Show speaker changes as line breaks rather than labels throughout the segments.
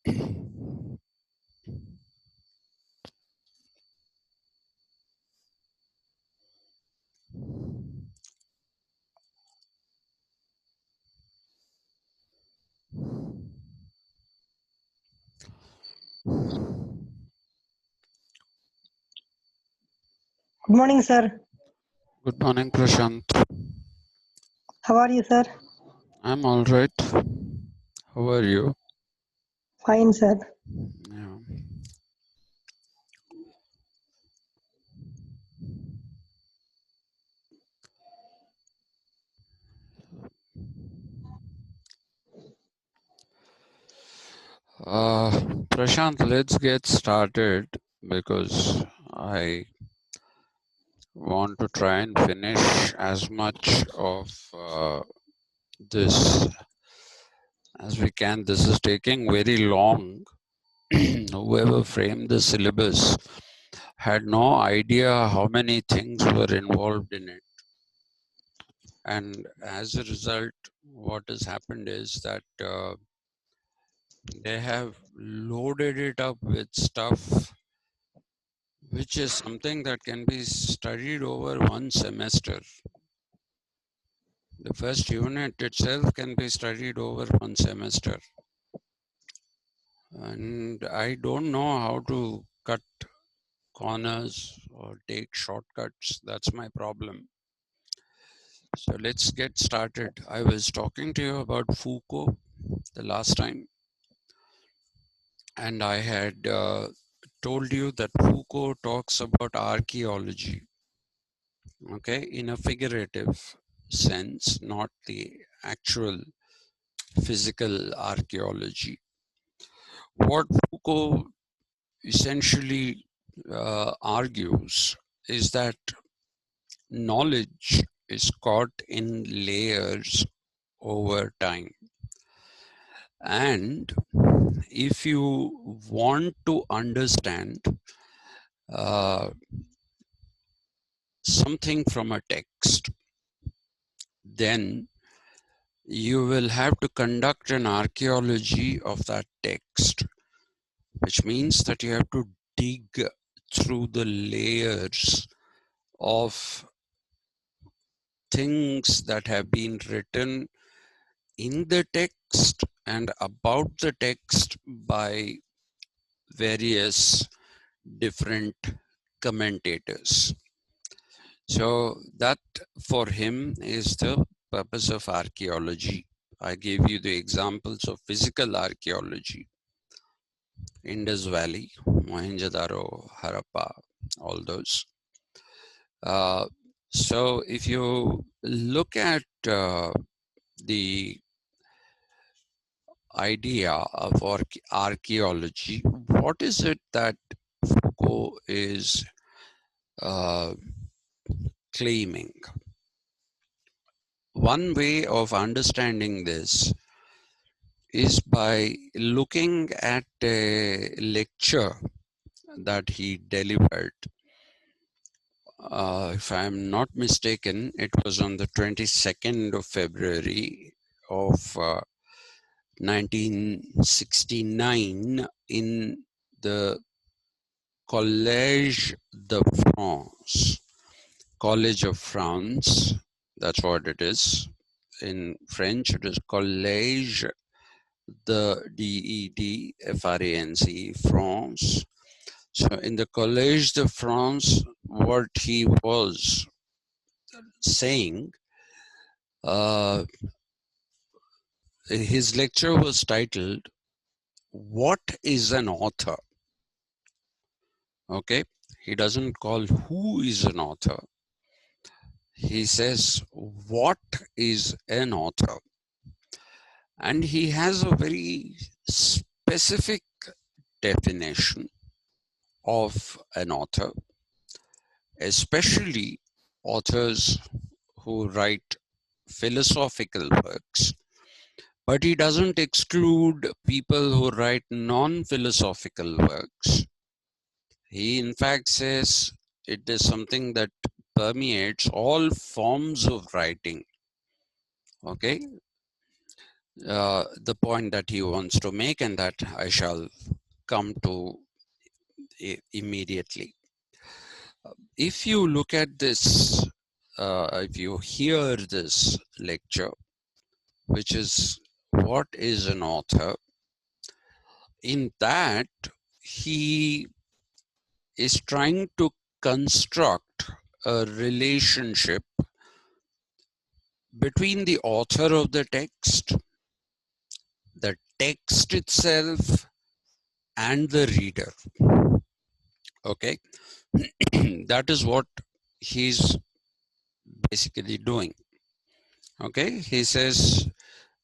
Good morning, sir.
Good morning, Prashant.
How are you, sir?
I'm all right. How are you?
Fine, sir.
Yeah. Prashant, let's get started because I want to try and finish as much of this as we can. This is taking very long. Whoever framed the syllabus had no idea how many things were involved in it. And as a result, what has happened is that they have loaded it up with stuff which is something that can be studied over one semester. The first unit itself can be studied over one semester. And I don't know how to cut corners or take shortcuts. That's my problem. So let's get started. I was talking to you about Foucault the last time, and I had told you that Foucault talks about archaeology, okay, in a figurative sense, not the actual physical archaeology. What Foucault essentially argues is that knowledge is caught in layers over time. And if you want to understand something from a text, then you will have to conduct an archaeology of that text, which means that you have to dig through the layers of things that have been written in the text and about the text by various different commentators. So that for him is the purpose of archaeology. I gave you the examples of physical archaeology. Indus Valley, Mohenjo-daro, Harappa, all those. So if you look at the idea of archaeology, what is it that Foucault is claiming? One way of understanding this is by looking at a lecture that he delivered. If I'm not mistaken, it was on the 22nd of February of 1969 in the Collège de France, College of France. That's what it is. In French, it is Collège de DED France. So in the Collège de France, what he was saying, his lecture was titled, "What is an author?" Okay, he doesn't call who is an author. He says, what is an author? And he has a very specific definition of an author, especially authors who write philosophical works. But he doesn't exclude people who write non-philosophical works. He in fact says it is something that permeates all forms of writing. Okay. the point that he wants to make, and that I shall come to immediately. If you look at this, if you hear this lecture, which is what is an author, in that he is trying to construct a relationship between the author of the text itself, and the reader. Okay, that is what he's basically doing. Okay, he says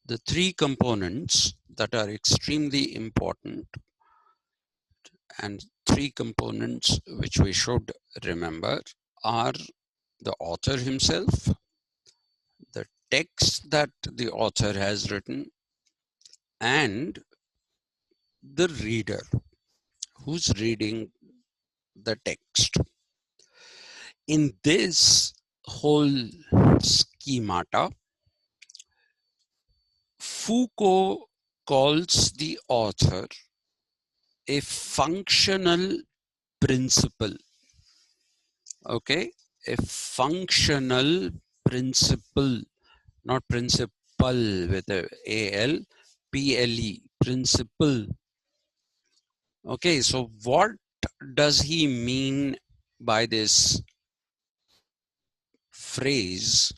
the three components that are extremely important, and three components which we should remember, are the author himself, the text that the author has written, and the reader who's reading the text. In this whole schemata, Foucault calls the author a functional principle. Okay, a functional principle, not principle with a A-L, P-L-E, principle. Okay, so what does he mean by this phrase,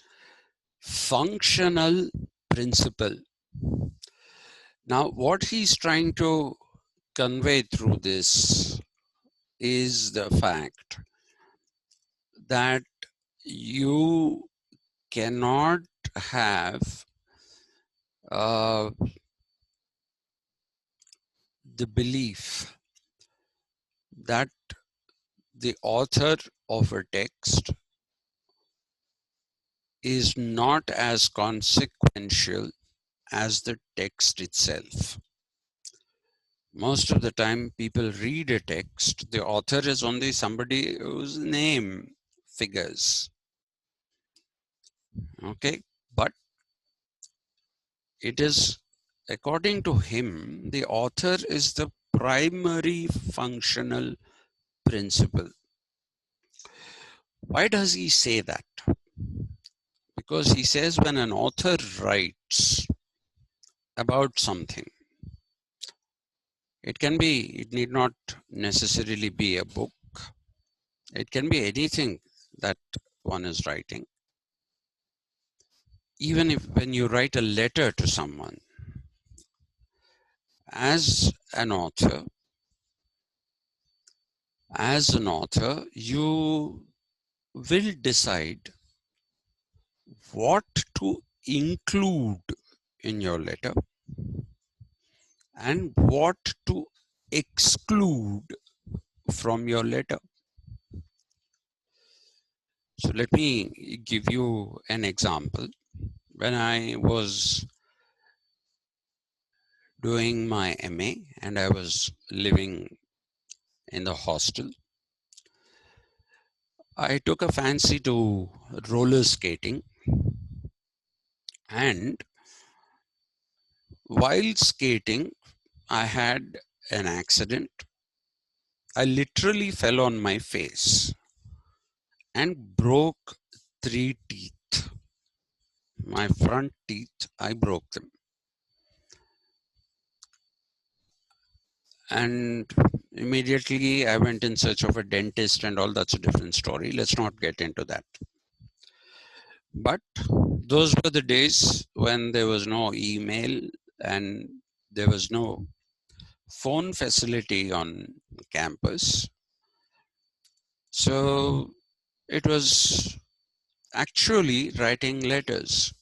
functional principle? Now, what he's trying to convey through this is the fact that you cannot have the belief that the author of a text is not as consequential as the text itself. Most of the time people read a text, the author is only somebody whose name figures. Okay, but it is, according to him, the author is the primary functional principle. Why does he say that? Because he says when an author writes about something, it need not necessarily be a book. It can be anything that one is writing. Even if when you write a letter to someone, as an author, you will decide what to include in your letter and what to exclude from your letter. So let me give you an example. When I was doing my MA and I was living in the hostel, I took a fancy to roller skating, and while skating, I had an accident. I literally fell on my face and broke 3 teeth. My front teeth, I broke them. And immediately I went in search of a dentist and all. That's a different story. Let's not get into that. But those were the days when there was no email and there was no phone facility on campus. So it was actually writing letters.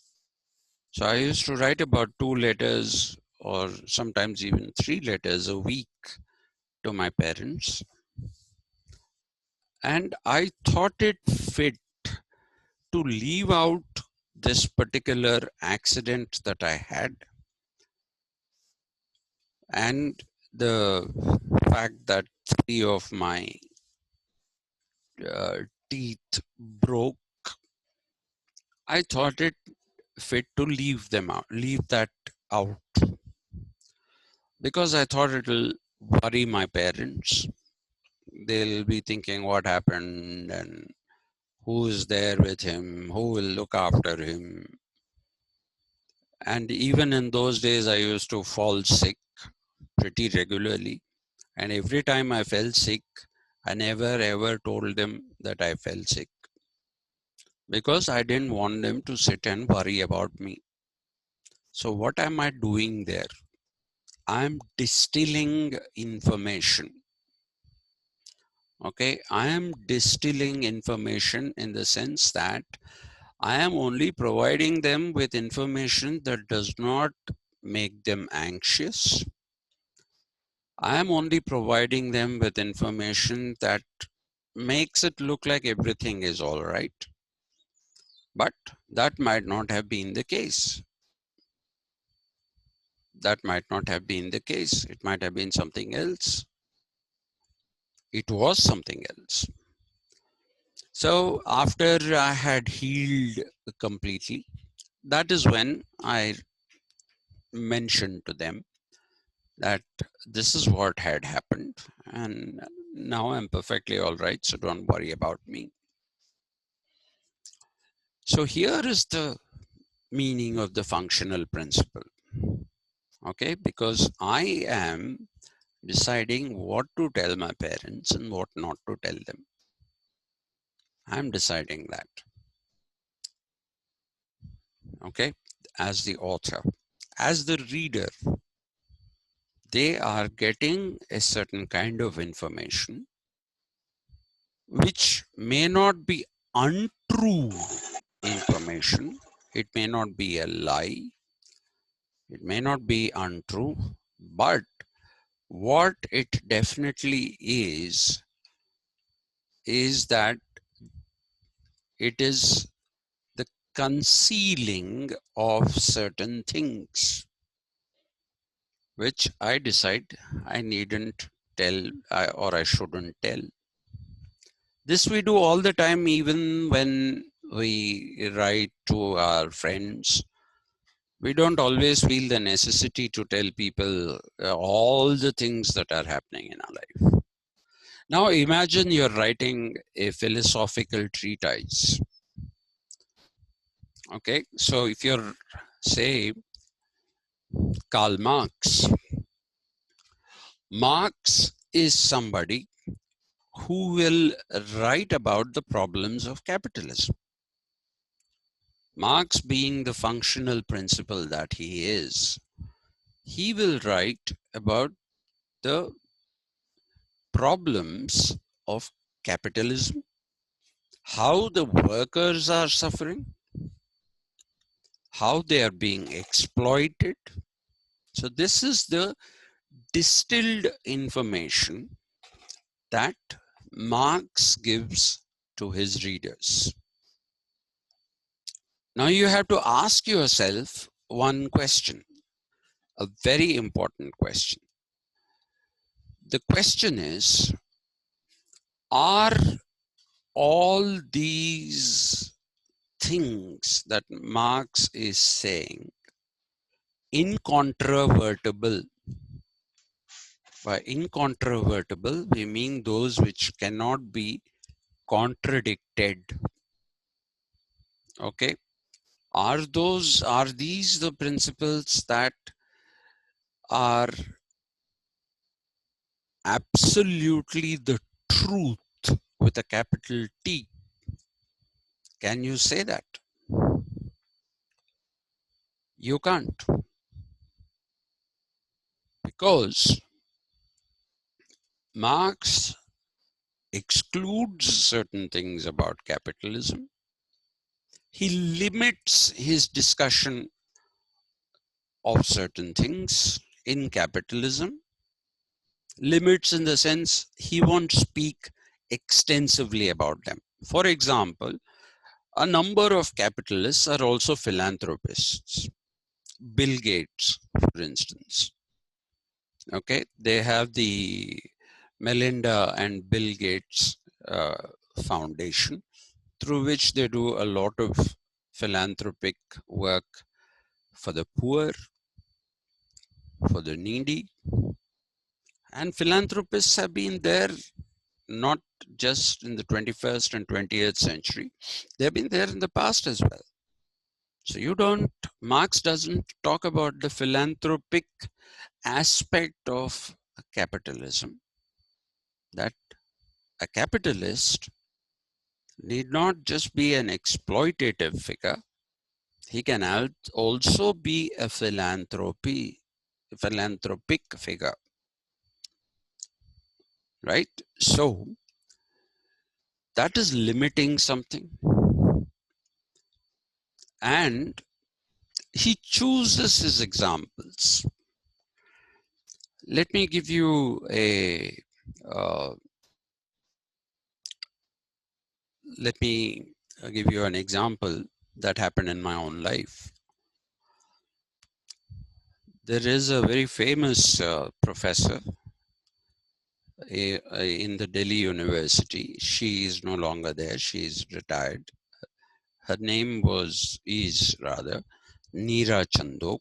So I used to write about 2 letters or sometimes even 3 letters a week to my parents. And I thought it fit to leave out this particular accident that I had and the fact that 3 of my teeth broke. I thought it fit to leave them out, leave that out because I thought it'll worry my parents. They'll be thinking what happened and who is there with him, who will look after him. And even in those days, I used to fall sick pretty regularly. And every time I fell sick, I never ever told them that I fell sick because I didn't want them to sit and worry about me. So, what am I doing there? I'm distilling information. Okay, I am distilling information in the sense that I am only providing them with information that does not make them anxious. I am only providing them with information that makes it look like everything is all right. But that might not have been the case. That might not have been the case. It might have been something else. It was something else. So after I had healed completely, that is when I mentioned to them that this is what had happened and now I'm perfectly all right, so don't worry about me. So here is the meaning of the functional principle. Okay, because I am deciding what to tell my parents and what not to tell them. I'm deciding that. Okay, as the author. As the reader, they are getting a certain kind of information which may not be untrue information. It may not be a lie. It may not be untrue, but what it definitely is that it is the concealing of certain things, which I decide I needn't tell or I shouldn't tell. This we do all the time, even when we write to our friends. We don't always feel the necessity to tell people all the things that are happening in our life. Now imagine you're writing a philosophical treatise. Okay, so if you're, say, Karl Marx, Marx is somebody who will write about the problems of capitalism. Marx, being the functional principle that he is, he will write about the problems of capitalism, how the workers are suffering, how they are being exploited. So this is the distilled information that Marx gives to his readers. Now you have to ask yourself one question, a very important question. The question is, are all these things that Marx is saying incontrovertible? By incontrovertible, we mean those which cannot be contradicted. Okay, are these the principles that are absolutely the truth with a capital T? Can you say that? You can't, because Marx excludes certain things about capitalism. He limits his discussion of certain things in capitalism. Limits in the sense he won't speak extensively about them. For example, a number of capitalists are also philanthropists. Bill Gates, for instance. Okay, they have the Melinda and Bill Gates Foundation, through which they do a lot of philanthropic work for the poor, for the needy. And philanthropists have been there not just in the 21st and 20th century, they've been there in the past as well. So Marx doesn't talk about the philanthropic aspect of capitalism, that a capitalist need not just be an exploitative figure, he can also be a philanthropic figure, right? So that is limiting something. And he chooses his examples. Let me give you uh, an example that happened in my own life. There is a very famous professor in the Delhi University. She is no longer there. She is retired. Her name is Neera Chandok.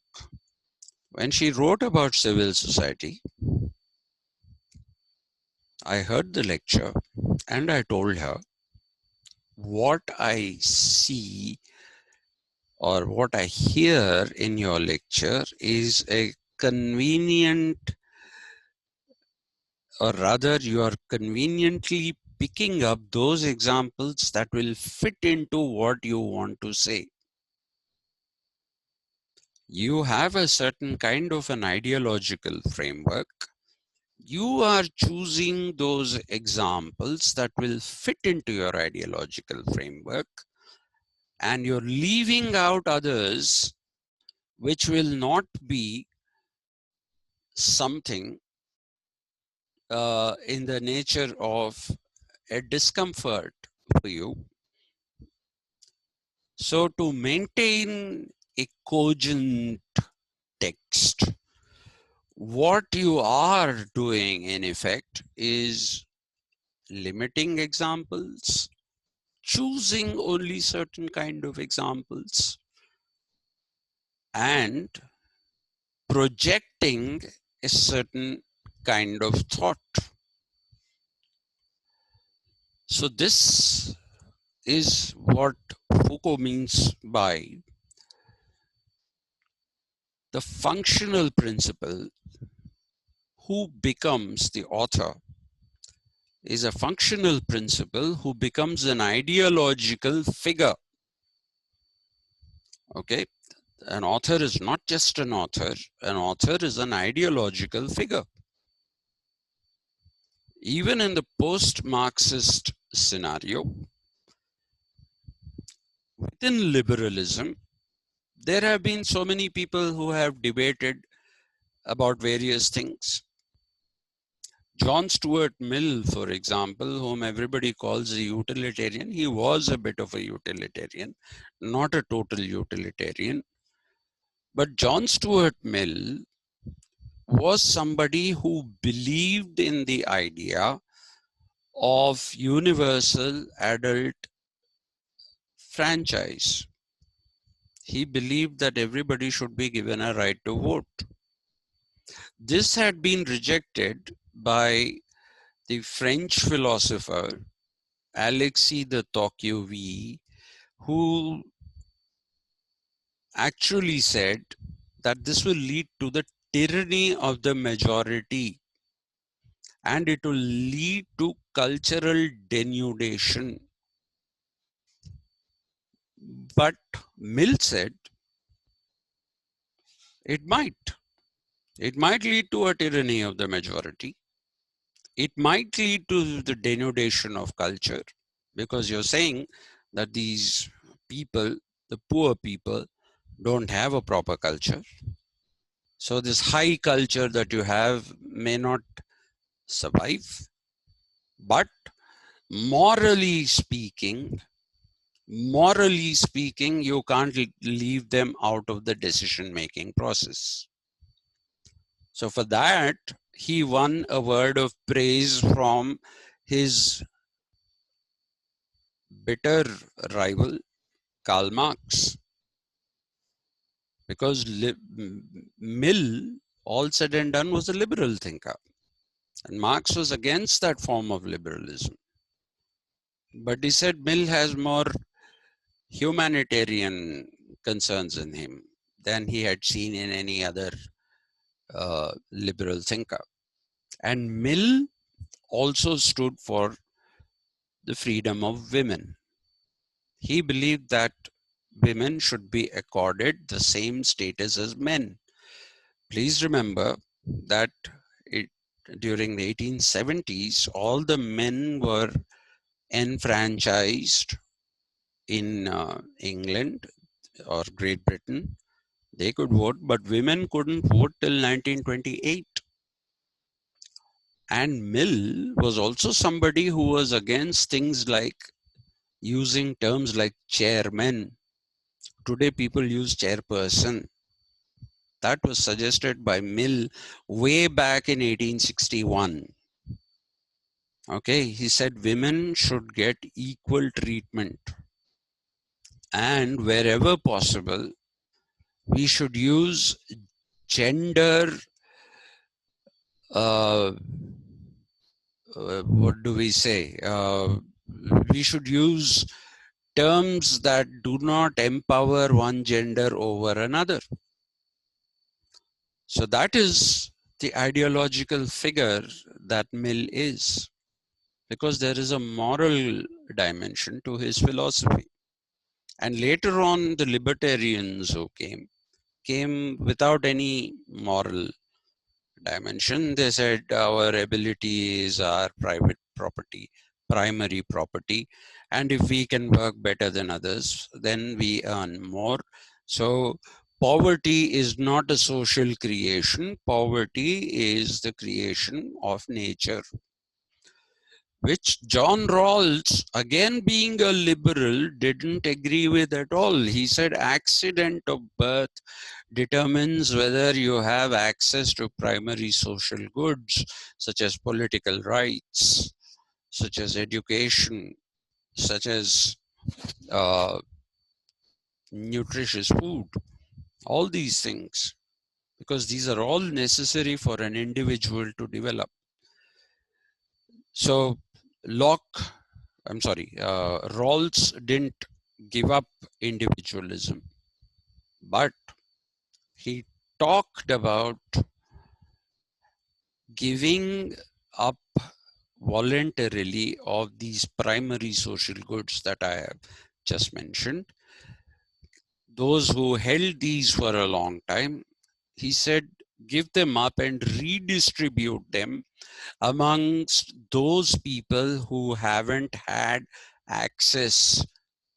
When she wrote about civil society, I heard the lecture and I told her, what I see or what I hear in your lecture is a convenient, or rather you are conveniently picking up those examples that will fit into what you want to say. You have a certain kind of an ideological framework. You are choosing those examples that will fit into your ideological framework, and you're leaving out others which will not be something in the nature of a discomfort for you. So to maintain a cogent text, what you are doing in effect is limiting examples, choosing only certain kind of examples, and projecting a certain kind of thought. So this is what Foucault means by the functional principle. Who becomes the author is a functional principle who becomes an ideological figure. Okay, an author is not just an author is an ideological figure. Even in the post-Marxist scenario, within liberalism, there have been so many people who have debated about various things. John Stuart Mill, for example, whom everybody calls a utilitarian, he was a bit of a utilitarian, not a total utilitarian. But John Stuart Mill was somebody who believed in the idea of universal adult franchise. He believed that everybody should be given a right to vote. This had been rejected by the French philosopher Alexis de Tocqueville, who actually said that this will lead to the tyranny of the majority and it will lead to cultural denudation. But Mill said it might. It might lead to a tyranny of the majority. It might lead to the denudation of culture, because you're saying that these people, the poor people, don't have a proper culture. So this high culture that you have may not survive. But morally speaking, you can't leave them out of the decision-making process. So for that, he won a word of praise from his bitter rival, Karl Marx. Because Mill all said and done, was a liberal thinker. And Marx was against that form of liberalism. But he said Mill has more humanitarian concerns in him than he had seen in any other liberal thinker. And Mill also stood for the freedom of women. He believed that women should be accorded the same status as men. Please remember that during the 1870s, all the men were enfranchised in England or Great Britain. They could vote, but women couldn't vote till 1928. And Mill was also somebody who was against things like using terms like chairman. Today people use chairperson. That was suggested by Mill way back in 1861. Okay, he said women should get equal treatment, and wherever possible, we should use gender, what do we say? We should use terms that do not empower one gender over another. So that is the ideological figure that Mill is, because there is a moral dimension to his philosophy. And later on, the libertarians who came without any moral dimension. They said our ability is our private property, primary property, and if we can work better than others, then we earn more. So poverty is not a social creation. Poverty is the creation of nature, which John Rawls, again being a liberal, didn't agree with at all. He said accident of birth determines whether you have access to primary social goods, such as political rights, such as education, such as nutritious food, all these things, because these are all necessary for an individual to develop. So Rawls didn't give up individualism, but he talked about giving up voluntarily of these primary social goods that I have just mentioned. Those who held these for a long time, he said, give them up and redistribute them amongst those people who haven't had access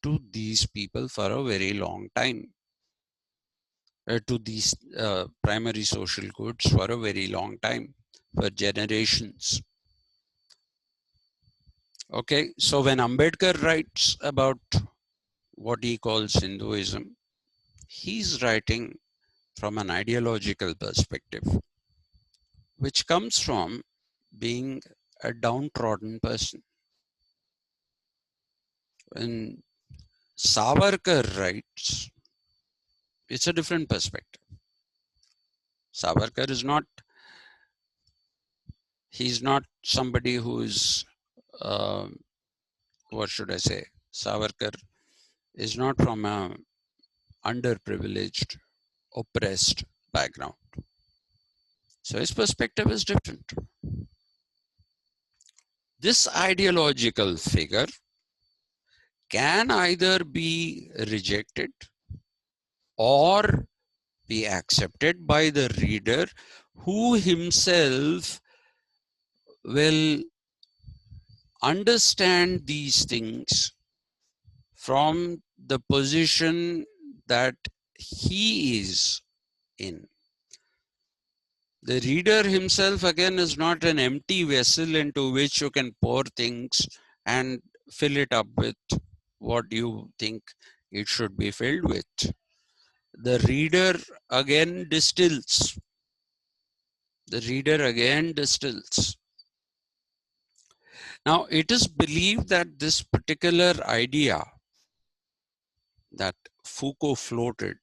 to these people for a very long time, to these primary social goods for a very long time, for generations. Okay, so when Ambedkar writes about what he calls Hinduism, he's writing from an ideological perspective, which comes from being a downtrodden person. When Savarkar writes, it's a different perspective. Savarkar is not, he's not somebody who is, what should I say? Savarkar is not from a underprivileged, oppressed background. So his perspective is different. This ideological figure can either be rejected or be accepted by the reader, who himself will understand these things from the position that he is in. The reader himself, again, is not an empty vessel into which you can pour things and fill it up with what you think it should be filled with. The reader again distills. The reader again distills. Now, it is believed that this particular idea that Foucault floated,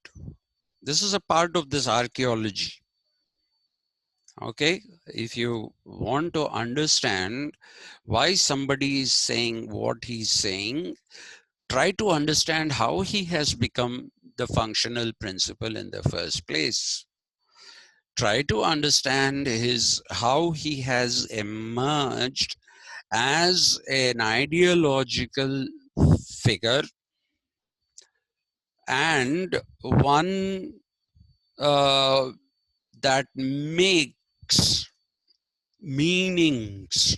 this is a part of this archaeology. Okay, if you want to understand why somebody is saying what he's saying, try to understand how he has become the functional principle in the first place. Try to understand how he has emerged as an ideological figure and one uh, that makes meanings.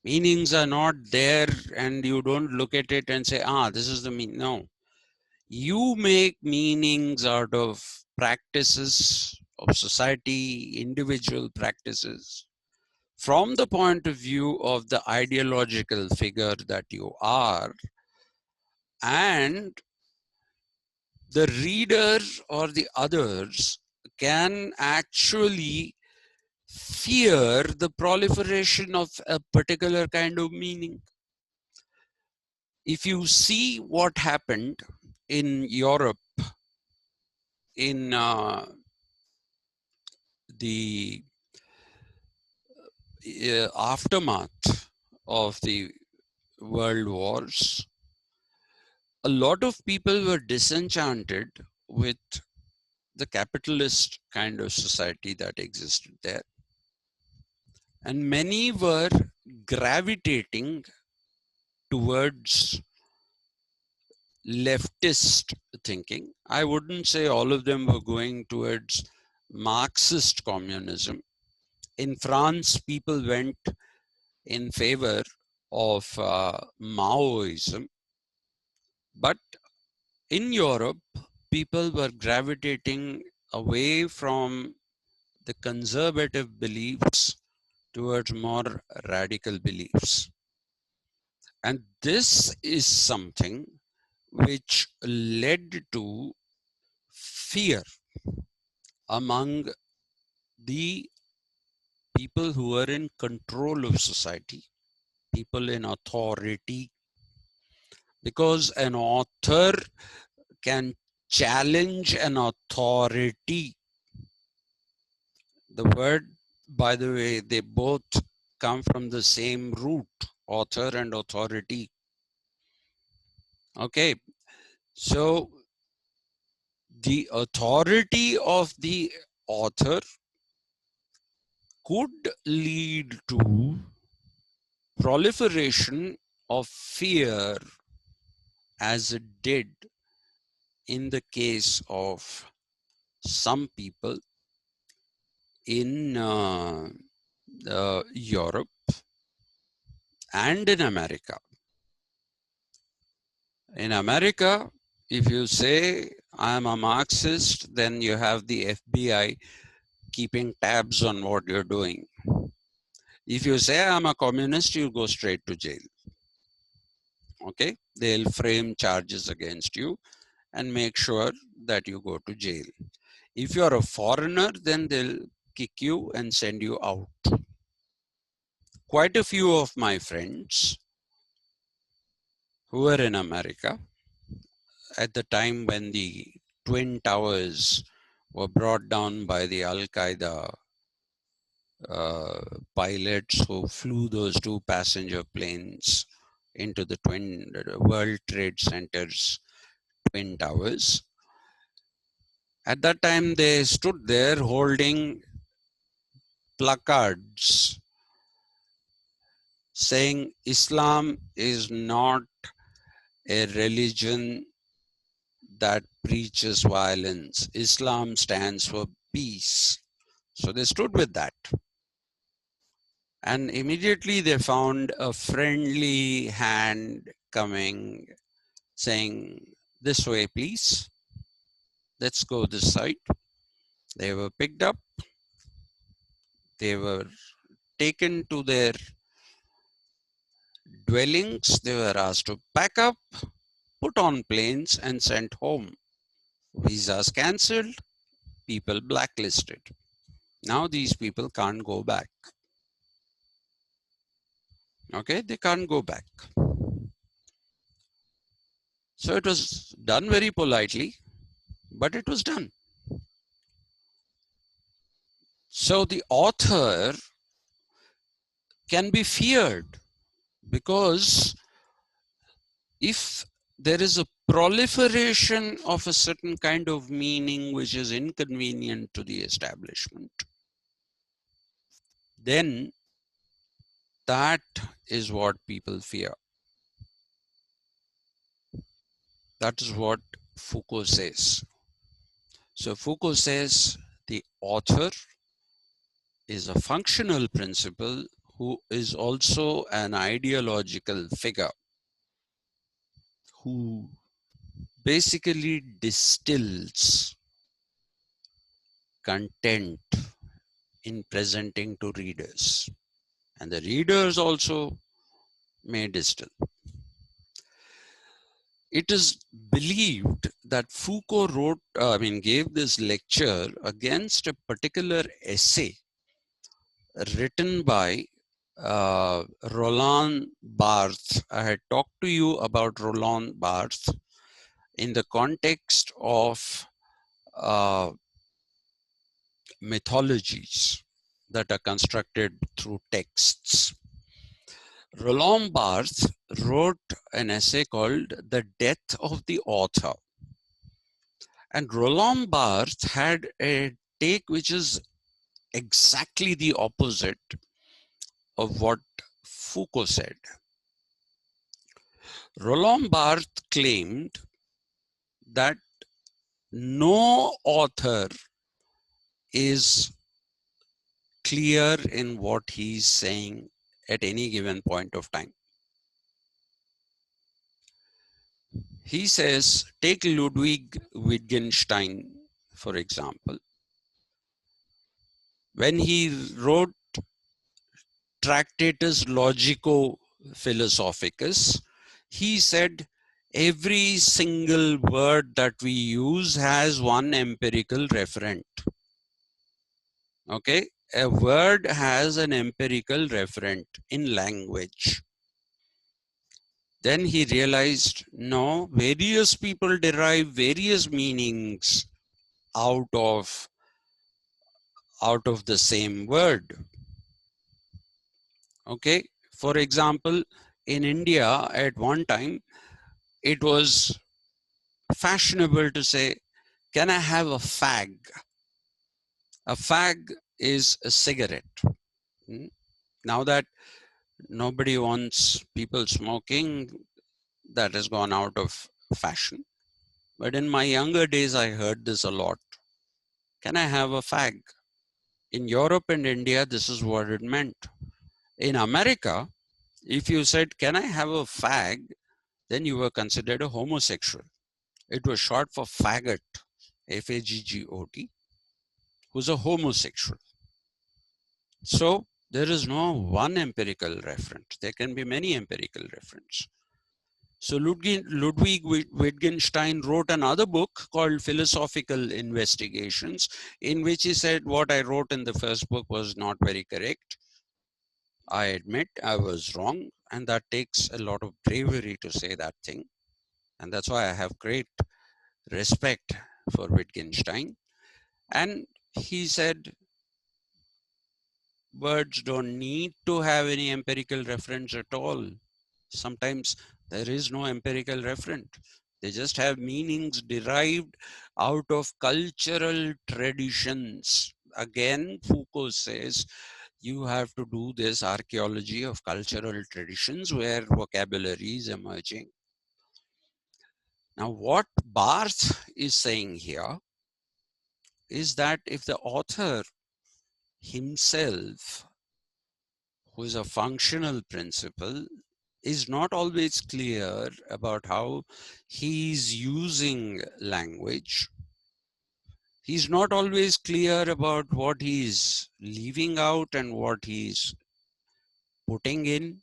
Meanings are not there and you don't look at it and say, this is the meaning. No. You make meanings out of practices of society, individual practices, from the point of view of the ideological figure that you are, and the reader or the others can actually fear the proliferation of a particular kind of meaning. If you see what happened in Europe in the aftermath of the world wars, a lot of people were disenchanted with the capitalist kind of society that existed there. And many were gravitating towards leftist thinking. I wouldn't say all of them were going towards Marxist communism. In France, people went in favor of Maoism. But in Europe, people were gravitating away from the conservative beliefs towards more radical beliefs. And this is something which led to fear among the people who are in control of society, people in authority, because an author can challenge an authority. The word, by the way, they both come from the same root, author and authority. Okay, so the authority of the author could lead to proliferation of fear, as it did in the case of some people in Europe and in America. In America, if you say I'm a Marxist, then you have the FBI keeping tabs on what you're doing. If you say I'm a communist, you go straight to jail. Okay, they'll frame charges against you and make sure that you go to jail. If you're a foreigner, then they'll kick you and send you out. Quite a few of my friends who were in America at the time when the Twin Towers were brought down by the Al-Qaeda pilots who flew those two passenger planes into the World Trade Center's Twin Towers. At that time, they stood there holding placards saying Islam is not a religion that preaches violence. Islam stands for peace. So they stood with that. And immediately they found a friendly hand coming, saying, this way, please. Let's go this side. They were picked up. They were taken to their dwellings. They were asked to pack up, put on planes, and sent home. Visas cancelled, people blacklisted. Now these people can't go back. Okay, they can't go back. So it was done very politely, but it was done. So the author can be feared, because if there is a proliferation of a certain kind of meaning which is inconvenient to the establishment, then that is what people fear. That is what Foucault says. So Foucault says the author is a functional principle who is also an ideological figure, who basically distills content in presenting to readers, and the readers also may distill. It is believed that Foucault gave this lecture against a particular essay written by Roland Barthes. I had talked to you about Roland Barthes in the context of mythologies that are constructed through texts. Roland Barthes wrote an essay called The Death of the Author. And Roland Barthes had a take which is exactly the opposite of what Foucault said. Roland Barthes claimed that no author is clear in what he's saying at any given point of time. He says, take Ludwig Wittgenstein, for example. When he wrote Tractatus Logico Philosophicus, he said every single word that we use has one empirical referent. Okay, a word has an empirical referent in language. Then he realized, no, various people derive various meanings out of the same word. Okay, for example, in India at one time, it was fashionable to say, can I have a fag? A fag is a cigarette. Now that nobody wants people smoking, that has gone out of fashion. But in my younger days, I heard this a lot. Can I have a fag? In Europe and India, this is what it meant. In America, if you said, can I have a fag? Then you were considered a homosexual. It was short for faggot, F-A-G-G-O-T, who's a homosexual. So there is no one empirical reference. There can be many empirical references. So Ludwig Wittgenstein wrote another book called Philosophical Investigations, in which he said what I wrote in the first book was not very correct. I admit I was wrong, and that takes a lot of bravery to say that thing. And that's why I have great respect for Wittgenstein. And he said, words don't need to have any empirical reference at all. Sometimes there is no empirical reference. They just have meanings derived out of cultural traditions. Again, Foucault says you have to do this archaeology of cultural traditions where vocabulary is emerging. Now, what Barthes is saying here is that if the author himself, who is a functional principle, is not always clear about how he's using language, he's not always clear about what he's leaving out and what he's putting in,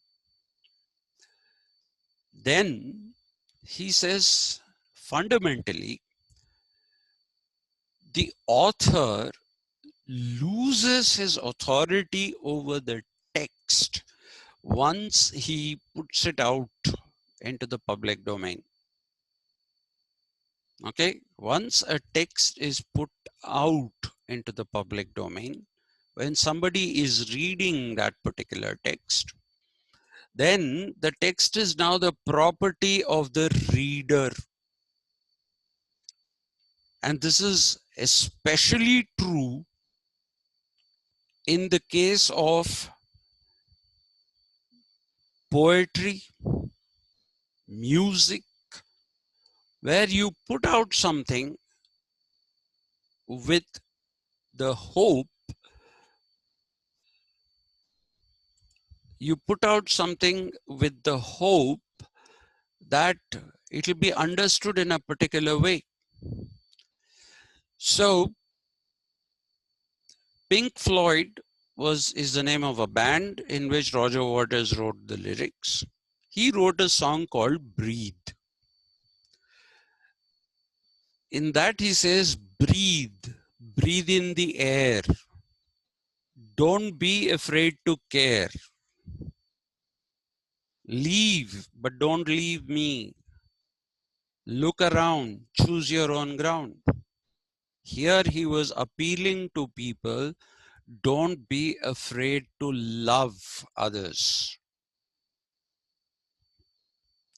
then he says fundamentally the author loses his authority over the text once he puts it out into the public domain. Okay, once a text is put out into the public domain, when somebody is reading that particular text, then the text is now the property of the reader. And this is especially true in the case of poetry, music, where you put out something with the hope, that it will be understood in a particular way. So Pink Floyd is the name of a band in which Roger Waters wrote the lyrics. He wrote a song called Breathe. In that he says, breathe in the air. Don't be afraid to care. Leave, but don't leave me. Look around, choose your own ground. Here he was appealing to people, don't be afraid to love others.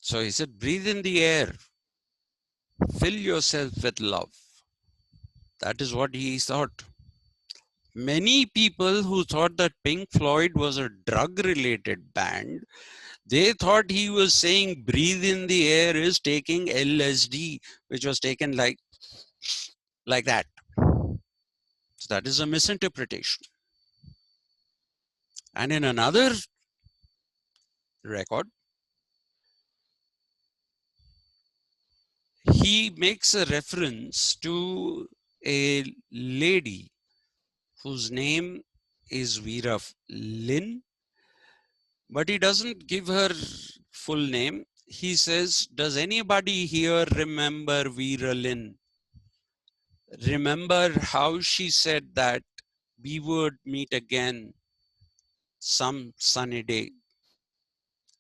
So he said, breathe in the air, fill yourself with love. That is what he thought. Many people who thought that Pink Floyd was a drug-related band, they thought he was saying breathe in the air is taking LSD, which was taken like that. So that is a misinterpretation. And in another record, he makes a reference to a lady whose name is Vera Lynn, but he doesn't give her full name. He says, does anybody here remember Vera Lynn? Remember how she said that we would meet again some sunny day?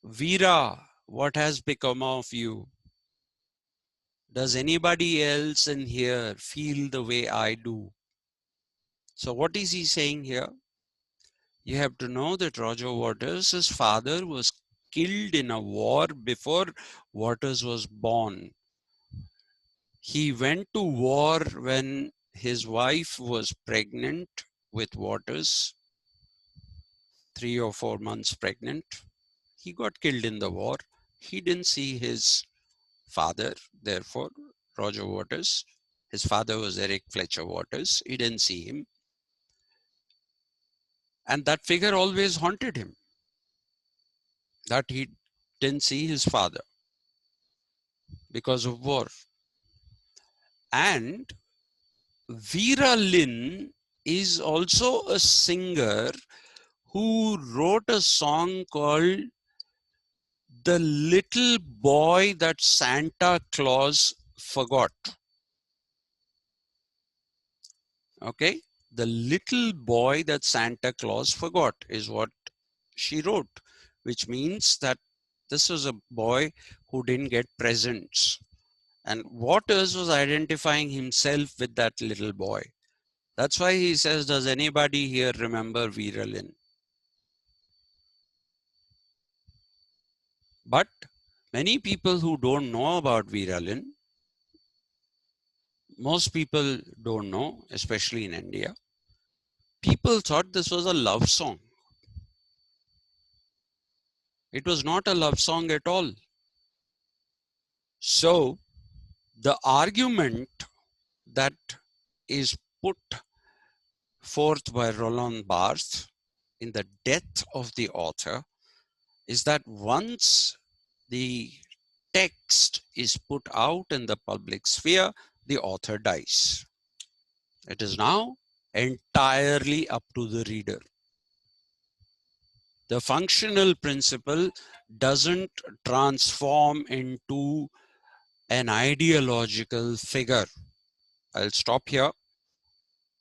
Vera, what has become of you? Does anybody else in here feel the way I do? So what is he saying here? You have to know that Roger Waters, his father was killed in a war before Waters was born. He went to war when his wife was pregnant with Waters, 3 or 4 months pregnant. He got killed in the war. He didn't see his father, therefore, Roger Waters. His father was Eric Fletcher Waters. He didn't see him. And that figure always haunted him, that he didn't see his father because of war. And Vera Lynn is also a singer who wrote a song called The Little Boy That Santa Claus Forgot. Okay? The Little Boy That Santa Claus Forgot is what she wrote, which means that this was a boy who didn't get presents. And Waters was identifying himself with that little boy. That's why he says, does anybody here remember Vera Lynn? But many people who don't know about Vera Lynn, most people don't know, especially in India, people thought this was a love song. It was not a love song at all. So the argument that is put forth by Roland Barthes in The Death of the Author is that once the text is put out in the public sphere, the author dies. It is now entirely up to the reader. The functional principle doesn't transform into an ideological figure. I'll stop here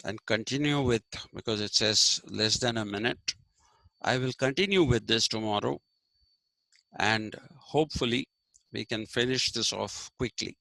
and continue with, because it says less than a minute. I will continue with this tomorrow, and hopefully we can finish this off quickly.